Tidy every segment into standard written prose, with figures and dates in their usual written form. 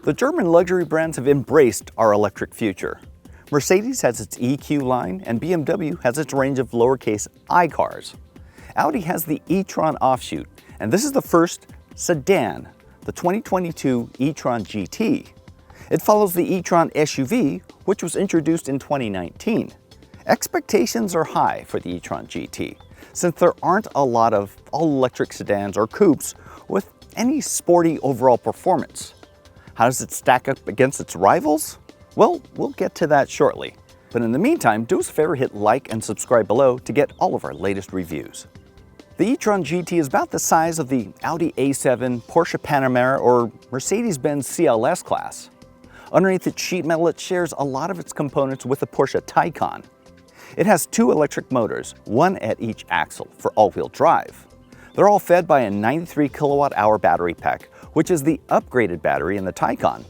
The German luxury brands have embraced our electric future. Mercedes has its EQ line and BMW has its range of lowercase I cars. Audi has the e-tron offshoot, and this is the first sedan, the 2022 e-tron GT. It follows the e-tron SUV, which was introduced in 2019. Expectations are high for the e-tron GT, since there aren't a lot of all-electric sedans or coupes with any sporty overall performance. How does it stack up against its rivals? Well, we'll get to that shortly. But in the meantime, do us a favor, hit like and subscribe below to get all of our latest reviews. The e-tron GT is about the size of the Audi A7, Porsche Panamera, or Mercedes-Benz CLS class. Underneath its sheet metal, it shares a lot of its components with the Porsche Taycan. It has two electric motors, one at each axle for all-wheel drive. They're all fed by a 93 kilowatt-hour battery pack, which is the upgraded battery in the Taycan.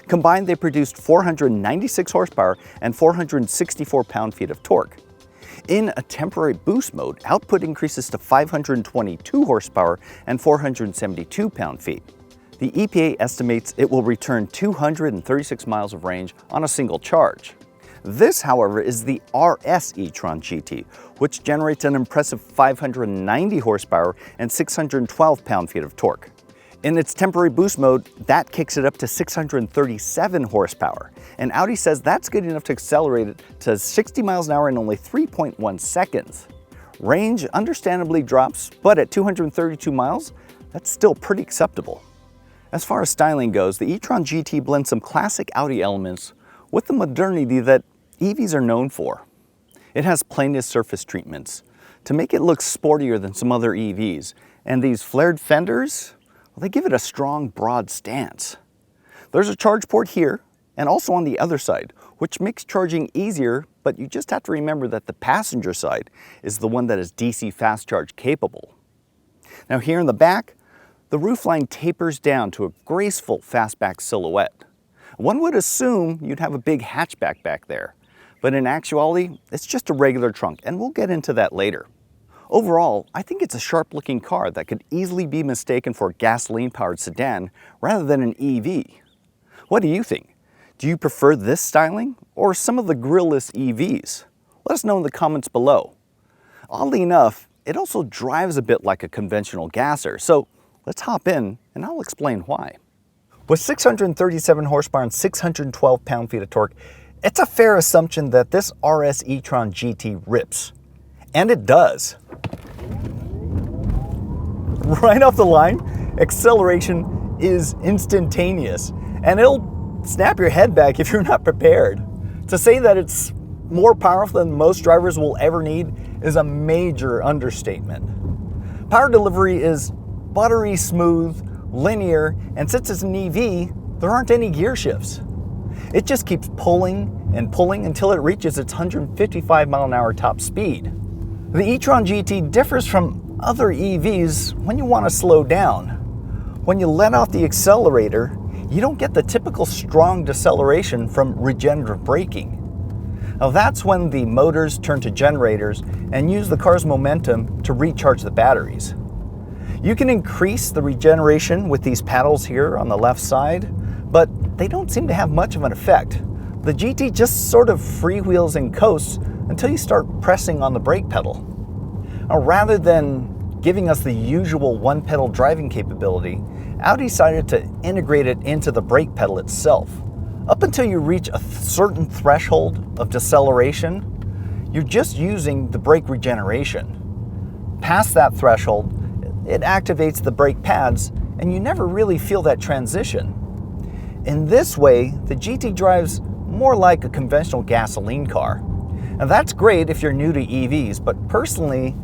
Combined, they produced 496 horsepower and 464 pound-feet of torque. In a temporary boost mode, output increases to 522 horsepower and 472 pound-feet. The EPA estimates it will return 236 miles of range on a single charge. This, however, is the RS e-tron GT, which generates an impressive 590 horsepower and 612 pound-feet of torque. In its temporary boost mode, that kicks it up to 637 horsepower, and Audi says that's good enough to accelerate it to 60 miles an hour in only 3.1 seconds. Range understandably drops, but at 232 miles, that's still pretty acceptable. As far as styling goes, the e-tron GT blends some classic Audi elements with the modernity that EVs are known for. It has plainness surface treatments to make it look sportier than some other EVs, and these flared fenders, well, they give it a strong, broad stance. There's a charge port here and also on the other side, which makes charging easier, but you just have to remember that the passenger side is the one that is DC fast charge capable. Now here in the back, the roofline tapers down to a graceful fastback silhouette. One would assume you'd have a big hatchback back there, but in actuality, it's just a regular trunk, and we'll get into that later. Overall, I think it's a sharp-looking car that could easily be mistaken for a gasoline-powered sedan rather than an EV. What do you think? Do you prefer this styling or some of the grille-less EVs? Let us know in the comments below. Oddly enough, it also drives a bit like a conventional gasser, so let's hop in and I'll explain why. With 637 horsepower and 612 pound-feet of torque, it's a fair assumption that this RS e-tron GT rips. And it does. Right off the line, acceleration is instantaneous, and it'll snap your head back if you're not prepared. To say that it's more powerful than most drivers will ever need is a major understatement. Power delivery is buttery smooth, linear, and since it's an EV, there aren't any gear shifts. It just keeps pulling and pulling until it reaches its 155 mile an hour top speed. The e-tron GT differs from other EVs when you want to slow down. When you let off the accelerator, you don't get the typical strong deceleration from regenerative braking. Now that's when the motors turn to generators and use the car's momentum to recharge the batteries. You can increase the regeneration with these paddles here on the left side, but they don't seem to have much of an effect. The GT just sort of freewheels and coasts until you start pressing on the brake pedal. Now, rather than giving us the usual one-pedal driving capability, Audi decided to integrate it into the brake pedal itself. Up until you reach a certain threshold of deceleration, you're just using the brake regeneration. Past that threshold, it activates the brake pads, and you never really feel that transition. In this way, the GT drives more like a conventional gasoline car. Now that's great if you're new to EVs, but personally,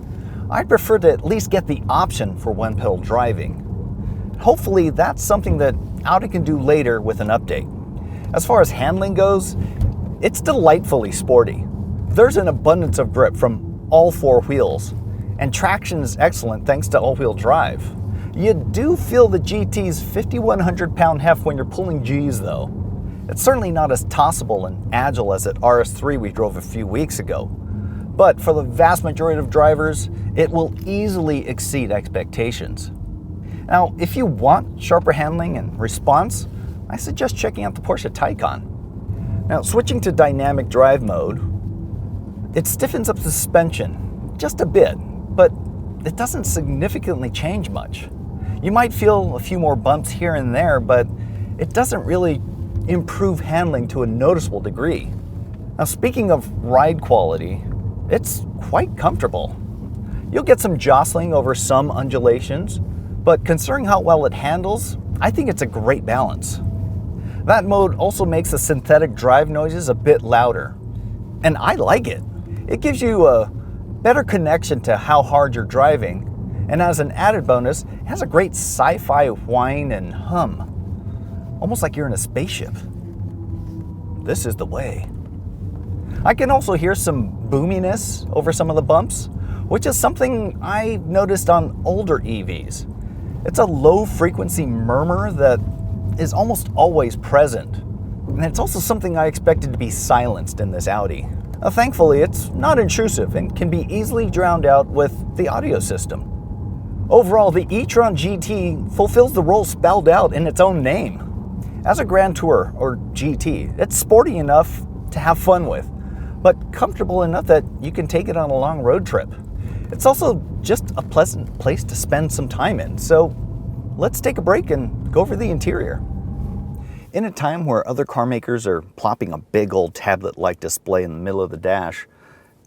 I'd prefer to at least get the option for one-pedal driving. Hopefully that's something that Audi can do later with an update. As far as handling goes, it's delightfully sporty. There's an abundance of grip from all four wheels, and traction is excellent thanks to all-wheel drive. You do feel the GT's 5,100 pound heft when you're pulling G's though. It's certainly not as tossable and agile as that RS3 we drove a few weeks ago. But for the vast majority of drivers, it will easily exceed expectations. Now, if you want sharper handling and response, I suggest checking out the Porsche Taycan. Now, switching to dynamic drive mode, it stiffens up the suspension just a bit, but it doesn't significantly change much. You might feel a few more bumps here and there, but it doesn't really improve handling to a noticeable degree. Now, speaking of ride quality, it's quite comfortable. You'll get some jostling over some undulations, but considering how well it handles, I think it's a great balance. That mode also makes the synthetic drive noises a bit louder, and I like it. It gives you a better connection to how hard you're driving, and as an added bonus, it has a great sci-fi whine and hum, almost like you're in a spaceship. This is the way. I can also hear some boominess over some of the bumps, which is something I noticed on older EVs. It's a low frequency murmur that is almost always present. And it's also something I expected to be silenced in this Audi. Thankfully, it's not intrusive and can be easily drowned out with the audio system. Overall, the e-tron GT fulfills the role spelled out in its own name. As a Grand Tour, or GT, it's sporty enough to have fun with, but comfortable enough that you can take it on a long road trip. It's also just a pleasant place to spend some time in, so let's take a break and go over the interior. In a time where other car makers are plopping a big old tablet-like display in the middle of the dash,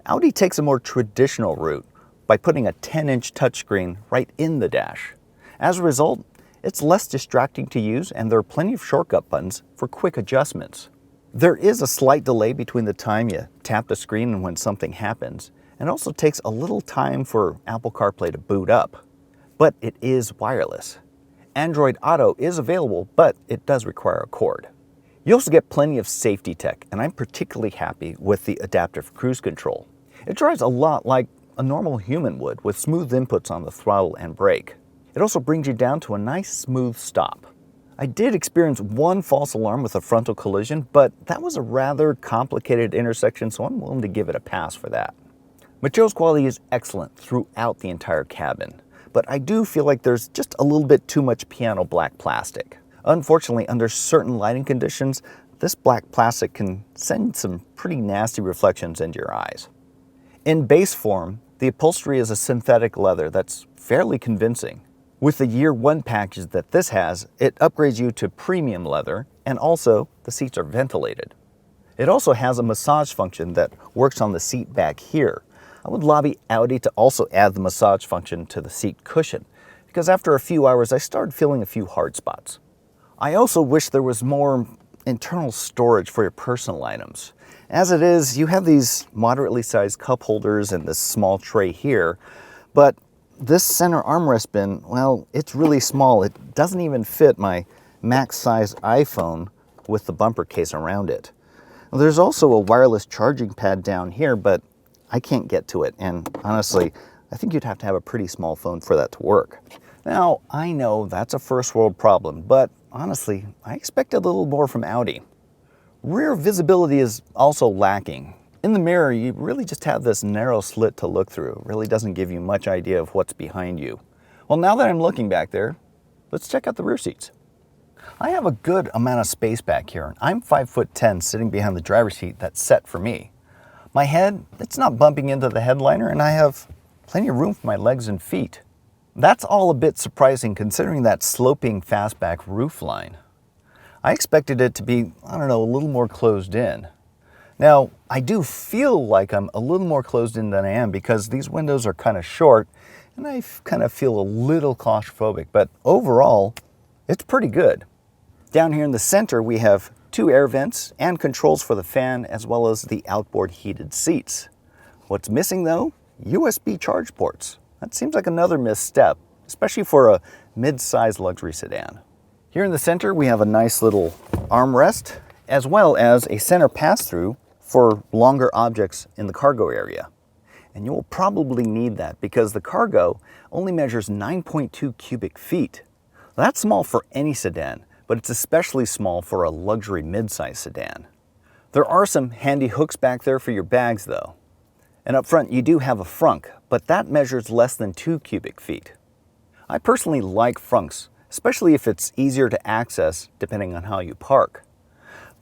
Audi takes a more traditional route by putting a 10-inch touchscreen right in the dash. As a result, it's less distracting to use, and there are plenty of shortcut buttons for quick adjustments. There is a slight delay between the time you tap the screen and when something happens, and it also takes a little time for Apple CarPlay to boot up, but it is wireless. Android Auto is available, but it does require a cord. You also get plenty of safety tech, and I'm particularly happy with the adaptive cruise control. It drives a lot like a normal human would, with smooth inputs on the throttle and brake. It also brings you down to a nice smooth stop. I did experience one false alarm with a frontal collision, but that was a rather complicated intersection, so I'm willing to give it a pass for that. Materials quality is excellent throughout the entire cabin, but I do feel like there's just a little bit too much piano black plastic. Unfortunately, under certain lighting conditions, this black plastic can send some pretty nasty reflections into your eyes. In base form, the upholstery is a synthetic leather that's fairly convincing. With the Year 1 package that this has, it upgrades you to premium leather, and also the seats are ventilated. It also has a massage function that works on the seat back here. I would lobby Audi to also add the massage function to the seat cushion, because after a few hours I started feeling a few hard spots. I also wish there was more internal storage for your personal items. As it is, you have these moderately sized cup holders and this small tray here, but this center armrest bin, well, it's really small. It doesn't even fit my max size iPhone with the bumper case around it. There's also a wireless charging pad down here, but I can't get to it, and honestly, I think you'd have to have a pretty small phone for that to work. Now, I know that's a first world problem, but honestly, I expect a little more from Audi. Rear visibility is also lacking. In the mirror, you really just have this narrow slit to look through. It really doesn't give you much idea of what's behind you. Well, now that I'm looking back there, let's check out the rear seats. I have a good amount of space back here. I'm 5'10", sitting behind the driver's seat that's set for me. My head, it's not bumping into the headliner, and I have plenty of room for my legs and feet. That's all a bit surprising considering that sloping fastback roofline. I expected it to be, I don't know, a little more closed in. Now, I do feel like I'm a little more closed in than I am because these windows are kind of short and I kind of feel a little claustrophobic, but overall, it's pretty good. Down here in the center, we have 2 air vents and controls for the fan as well as the outboard heated seats. What's missing though? USB charge ports. That seems like another misstep, especially for a mid-sized luxury sedan. Here in the center, we have a nice little armrest as well as a center pass-through for longer objects in the cargo area. And you'll probably need that because the cargo only measures 9.2 cubic feet. That's small for any sedan, but it's especially small for a luxury mid-size sedan. There are some handy hooks back there for your bags though. And up front you do have a frunk, but that measures less than 2 cubic feet. I personally like frunks, especially if it's easier to access depending on how you park.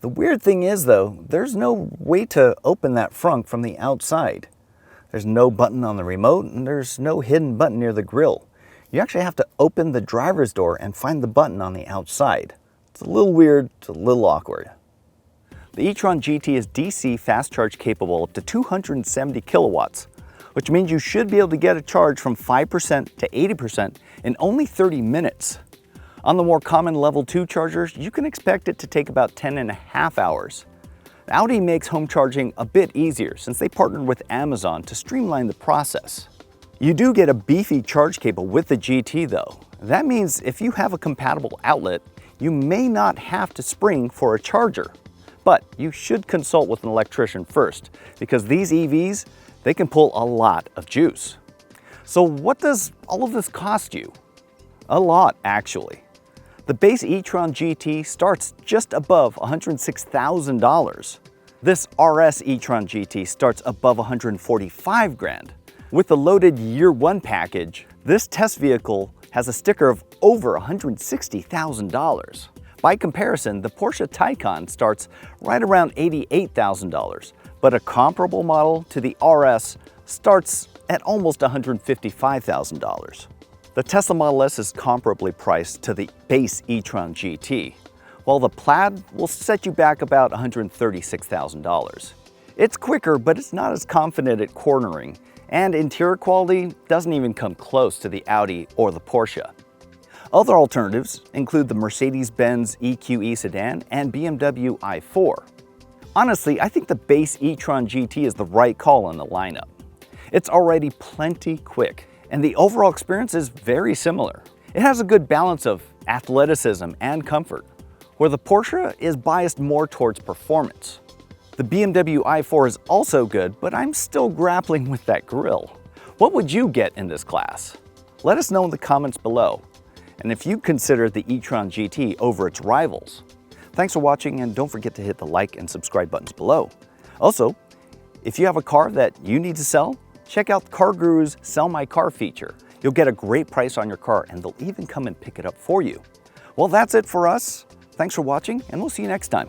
The weird thing is though, there's no way to open that frunk from the outside. There's no button on the remote and there's no hidden button near the grille. You actually have to open the driver's door and find the button on the outside. It's a little weird, it's a little awkward. The e-tron GT is DC fast charge capable up to 270 kilowatts, which means you should be able to get a charge from 5% to 80% in only 30 minutes. On the more common level 2 chargers, you can expect it to take about 10.5 hours. Audi makes home charging a bit easier since they partnered with Amazon to streamline the process. You do get a beefy charge cable with the GT though. That means if you have a compatible outlet, you may not have to spring for a charger. But you should consult with an electrician first, because these EVs, they can pull a lot of juice. So what does all of this cost you? A lot, actually. The base e-tron GT starts just above $106,000. This RS e-tron GT starts above $145,000. With the loaded year 1 package, this test vehicle has a sticker of over $160,000. By comparison, the Porsche Taycan starts right around $88,000, but a comparable model to the RS starts at almost $155,000. The Tesla Model S is comparably priced to the base e-tron GT, while the Plaid will set you back about $136,000. It's quicker, but it's not as confident at cornering, and interior quality doesn't even come close to the Audi or the Porsche. Other alternatives include the Mercedes-Benz EQE sedan and BMW i4. Honestly, I think the base e-tron GT is the right call in the lineup. It's already plenty quick, and the overall experience is very similar. It has a good balance of athleticism and comfort, where the Porsche is biased more towards performance. The BMW i4 is also good, but I'm still grappling with that grille. What would you get in this class? Let us know in the comments below, and if you consider the e-tron GT over its rivals. Thanks for watching, and don't forget to hit the like and subscribe buttons below. Also, if you have a car that you need to sell, check out CarGurus' Sell My Car feature. You'll get a great price on your car, and they'll even come and pick it up for you. Well, that's it for us. Thanks for watching, and we'll see you next time.